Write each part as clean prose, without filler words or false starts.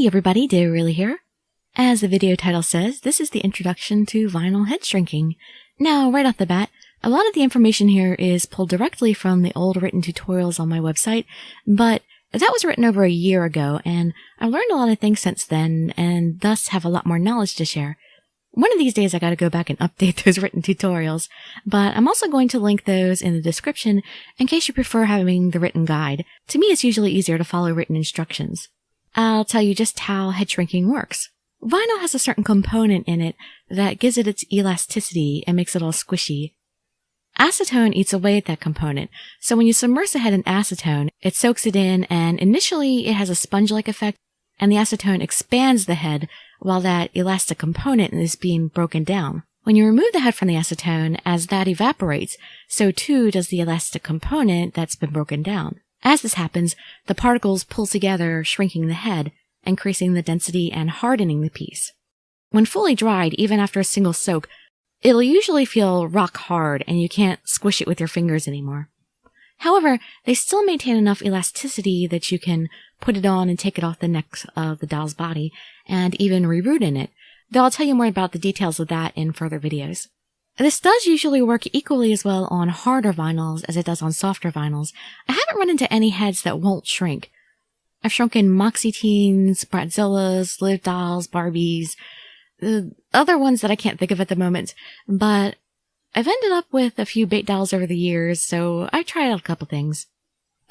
Hey everybody, Dave Really here. As the video title says, this is the introduction to vinyl head shrinking. Now, right off the bat, a lot of the information here is pulled directly from the old written tutorials on my website, but that was written over a year ago, and I've learned a lot of things since then, and thus have a lot more knowledge to share. One of these days I gotta go back and update those written tutorials, but I'm also going to link those in the description in case you prefer having the written guide. To me, it's usually easier to follow written instructions. I'll tell you just how head shrinking works. Vinyl has a certain component in it that gives it its elasticity and makes it all squishy. Acetone eats away at that component, so when you submerge the head in acetone, it soaks it in, and initially it has a sponge-like effect, and the acetone expands the head while that elastic component is being broken down. When you remove the head from the acetone, as that evaporates, so too does the elastic component that's been broken down. As this happens, the particles pull together, shrinking the head, increasing the density and hardening the piece. When fully dried, even after a single soak, it'll usually feel rock hard and you can't squish it with your fingers anymore. However, they still maintain enough elasticity that you can put it on and take it off the neck of the doll's body and even reroot in it, though I'll tell you more about the details of that in further videos. This does usually work equally as well on harder vinyls as it does on softer vinyls. I haven't run into any heads that won't shrink. I've shrunken Moxie Teens, Bratzillas, Live Dolls, Barbies, other ones that I can't think of at the moment, but I've ended up with a few bait dolls over the years, so I tried out a couple things.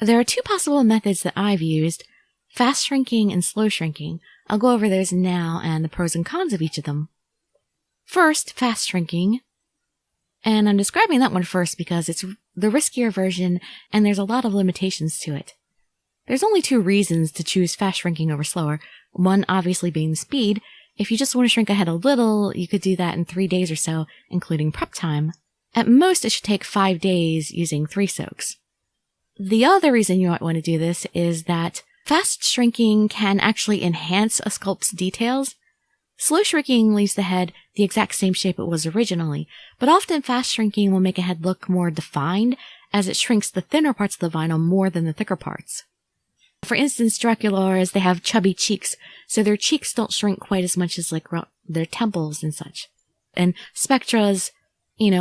There are two possible methods that I've used, fast shrinking and slow shrinking. I'll go over those now and the pros and cons of each of them. First, fast shrinking. And I'm describing that one first because it's the riskier version and there's a lot of limitations to it. There's only two reasons to choose fast shrinking over slower, one obviously being speed. If you just want to shrink a head a little, you could do that in 3 days or so, including prep time. At most, it should take 5 days using 3 soaks. The other reason you might want to do this is that fast shrinking can actually enhance a sculpt's details. Slow shrinking leaves the head the exact same shape it was originally, but often fast shrinking will make a head look more defined as it shrinks the thinner parts of the vinyl more than the thicker parts. For instance, Dracula's, they have chubby cheeks, so their cheeks don't shrink quite as much as like their temples and such. And Spectra's,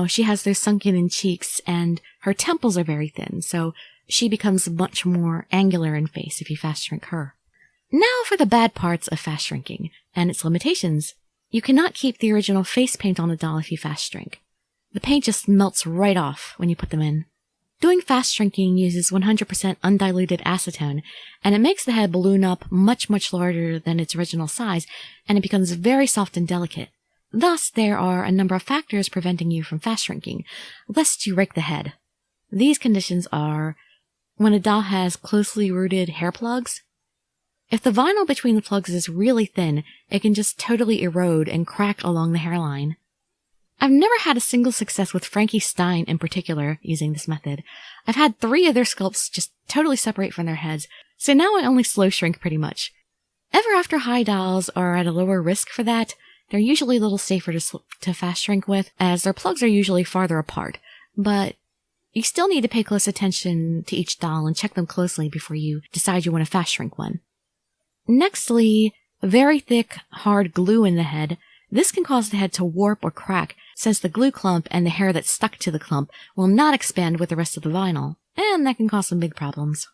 she has those sunken-in cheeks, and her temples are very thin, so she becomes much more angular in face if you fast shrink her. Now for the bad parts of fast shrinking, and its limitations. You cannot keep the original face paint on the doll if you fast shrink. The paint just melts right off when you put them in. Doing fast shrinking uses 100% undiluted acetone, and it makes the head balloon up much, much larger than its original size, and it becomes very soft and delicate. Thus, there are a number of factors preventing you from fast shrinking, lest you rake the head. These conditions are when a doll has closely rooted hair plugs. If the vinyl between the plugs is really thin, it can just totally erode and crack along the hairline. I've never had a single success with Frankie Stein in particular using this method. I've had 3 of their sculpts just totally separate from their heads, so now I only slow shrink pretty much. Ever after high dolls are at a lower risk for that, they're usually a little safer to fast shrink with, as their plugs are usually farther apart, but you still need to pay close attention to each doll and check them closely before you decide you want to fast shrink one. Nextly, very thick, hard glue in the head. This can cause the head to warp or crack, since the glue clump and the hair that's stuck to the clump will not expand with the rest of the vinyl, and that can cause some big problems.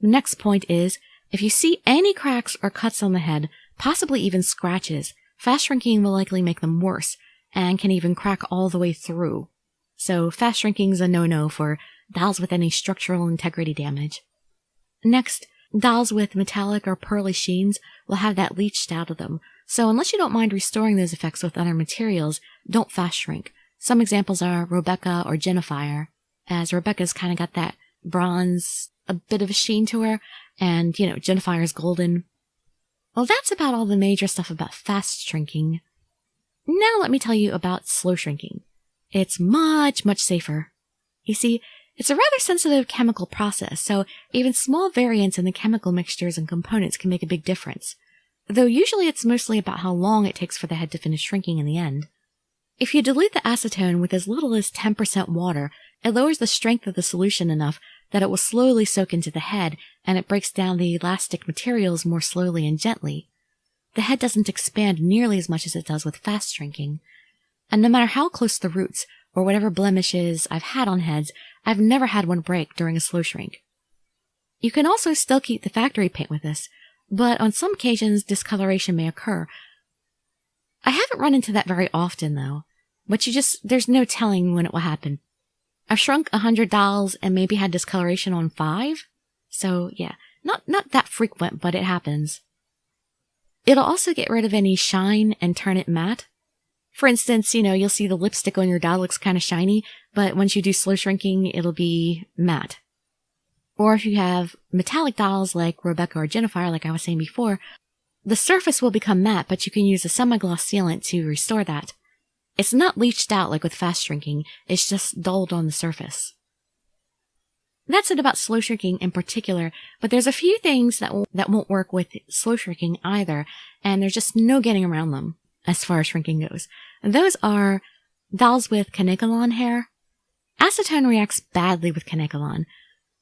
The next point is, if you see any cracks or cuts on the head, possibly even scratches, fast shrinking will likely make them worse, and can even crack all the way through. So fast shrinking is a no-no for dolls with any structural integrity damage. Next, dolls with metallic or pearly sheens will have that leached out of them, so unless you don't mind restoring those effects with other materials, don't fast shrink. Some examples are Rebecca or Jennifer, as Rebecca's kind of got that bronze, a bit of a sheen to her, and, Jennifer's golden. Well, that's about all the major stuff about fast shrinking. Now let me tell you about slow shrinking. It's much, much safer. You see, it's a rather sensitive chemical process, so even small variants in the chemical mixtures and components can make a big difference. Though usually it's mostly about how long it takes for the head to finish shrinking in the end. If you dilute the acetone with as little as 10% water, it lowers the strength of the solution enough that it will slowly soak into the head, and it breaks down the elastic materials more slowly and gently. the head doesn't expand nearly as much as it does with fast shrinking. And no matter how close the roots or whatever blemishes I've had on heads, I've never had one break during a slow shrink. You can also still keep the factory paint with this, but on some occasions discoloration may occur. I haven't run into that very often though, but there's no telling when it will happen. I've shrunk 100 dolls and maybe had discoloration on 5. So yeah, not that frequent, but it happens. It'll also get rid of any shine and turn it matte. For instance, you'll see the lipstick on your doll looks kind of shiny, but once you do slow shrinking, it'll be matte. Or if you have metallic dolls like Rebecca or Jennifer, like I was saying before, the surface will become matte, but you can use a semi-gloss sealant to restore that. It's not leached out like with fast shrinking, it's just dulled on the surface. That's it about slow shrinking in particular, but there's a few things that won't work with slow shrinking either, and there's just no getting around them as far as shrinking goes. And those are dolls with Kanekalon hair. Acetone reacts badly with Kanekalon,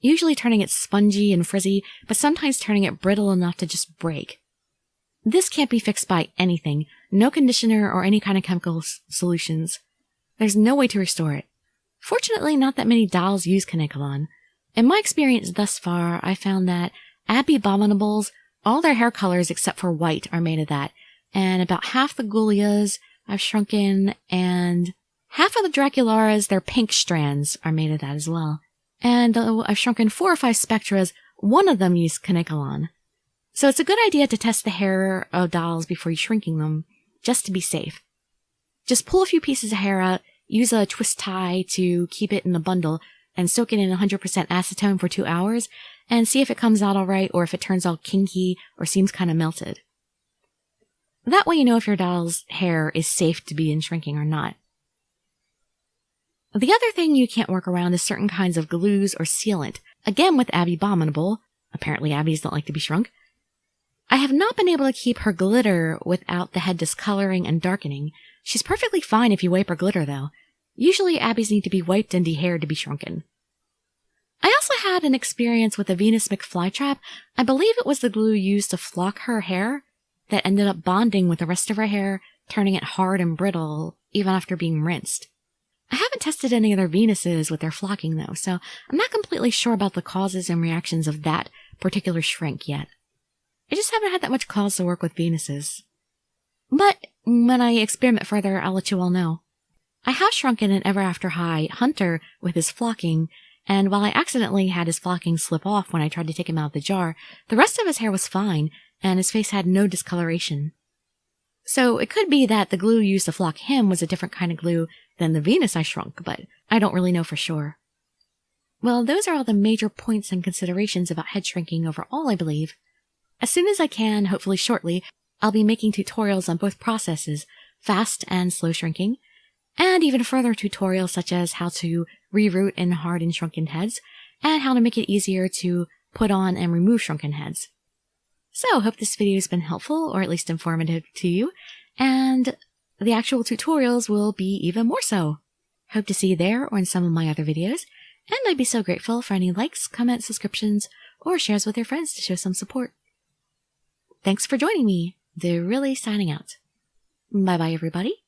usually turning it spongy and frizzy, but sometimes turning it brittle enough to just break. This can't be fixed by anything, no conditioner or any kind of chemical solutions. There's no way to restore it. Fortunately, not that many dolls use Kanekalon. In my experience thus far, I found that Abby Abominables, all their hair colors except for white are made of that, and about half the Ghoulias I've shrunken, and half of the Dracularas, their pink strands are made of that as well. And though I've shrunken 4 or 5 Spectras, one of them used Kanekalon. So it's a good idea to test the hair of dolls before you're shrinking them, just to be safe. Just pull a few pieces of hair out, use a twist tie to keep it in a bundle, and soak it in 100% acetone for 2 hours, and see if it comes out alright or if it turns all kinky or seems kind of melted. That way you know if your doll's hair is safe to be in shrinking or not. The other thing you can't work around is certain kinds of glues or sealant. Again with Abby Abominable, apparently Abby's don't like to be shrunk. I have not been able to keep her glitter without the head discoloring and darkening. She's perfectly fine if you wipe her glitter though. Usually Abby's need to be wiped and dehaired to be shrunken. I also had an experience with a Venus McFlytrap. I believe it was the glue used to flock her hair that ended up bonding with the rest of her hair, turning it hard and brittle even after being rinsed. I haven't tested any other Venuses with their flocking though, so I'm not completely sure about the causes and reactions of that particular shrink yet. I just haven't had that much cause to work with Venuses. But when I experiment further, I'll let you all know. I have shrunken an Ever After High Hunter with his flocking, and while I accidentally had his flocking slip off when I tried to take him out of the jar, the rest of his hair was fine, and his face had no discoloration. So it could be that the glue used to flock him was a different kind of glue than the Venus I shrunk, but I don't really know for sure. Well, those are all the major points and considerations about head shrinking overall, I believe. As soon as I can, hopefully shortly, I'll be making tutorials on both processes, fast and slow shrinking, and even further tutorials such as how to reroot and harden shrunken heads, and how to make it easier to put on and remove shrunken heads. So, hope this video has been helpful, or at least informative to you, and the actual tutorials will be even more so. Hope to see you there or in some of my other videos, and I'd be so grateful for any likes, comments, subscriptions, or shares with your friends to show some support. Thanks for joining me. They're really signing out. Bye bye everybody.